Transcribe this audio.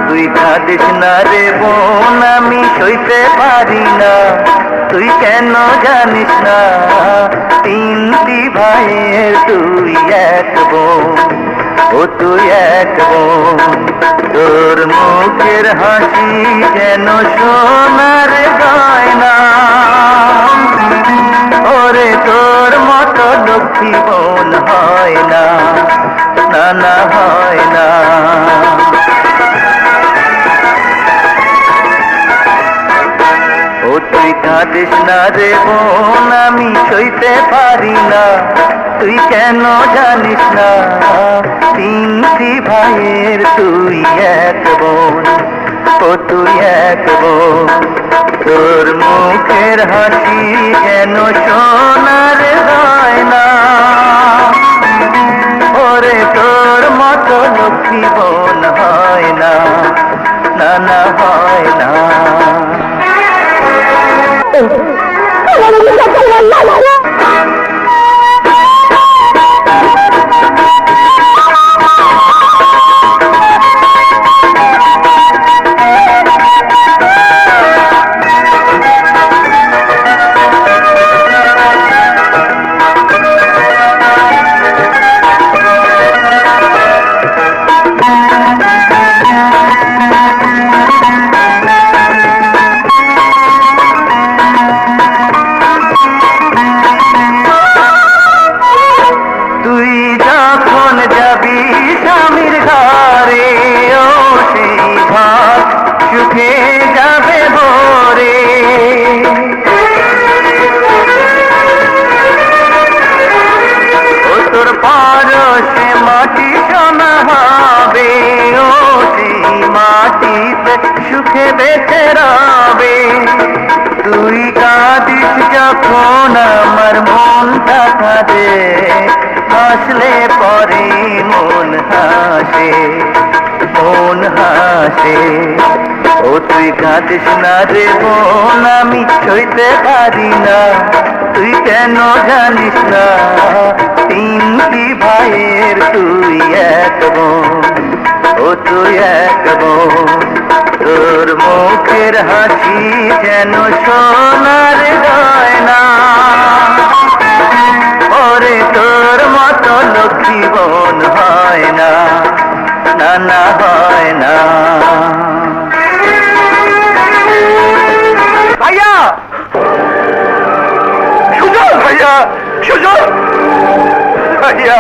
তুই কাঁদিস না রে বোন, আমি সইতে পারি না। তুই কেন জানিস না, তিনটি ভাইয়ের তুই এক বোন, ও তুই এক বোন। তোর মুখের হাসি যেন সোনার গয়না, ওরে তোর মতো লক্ষ্মী বোন হয় না, না না হয় না। ও তুই কাঁদিস না রে বোন, আমি সইতে পারি না। তুই কেন জানিস না, তিনটি ভাইয়ের তুই এক বোন, ও তুই এক বোন। তোর মুখের হাসি যেন সোনার গয়না, ওরে তোর মতো লক্ষ্মী বোন হয় না, না না হয় না। সুখে যাবে ভোরে, ও তোর পারসে মাটি সোনা হবে, ও সেই মাটিতে সুখে বেঁচে রবে। তুই কাঁদিস যখন আমার মনটা কাঁদে, হাসলে পরে মন হাসে, মন হাসে। ও তুই কাঁদিস না রে বোন, আমি সইতে পারি না। তুই কেন জানিস না, তিনটি ভাইয়ের তুই এক বোন, ও তুই এক বোন। তোর মুখের হাসি যেন সোনার গয়না, ওরে তোর মতো লক্ষ্মী বোন হয় না, না না হয় না। ভাইয়া সুজন, ভাইয়া সুজন, ভাইয়া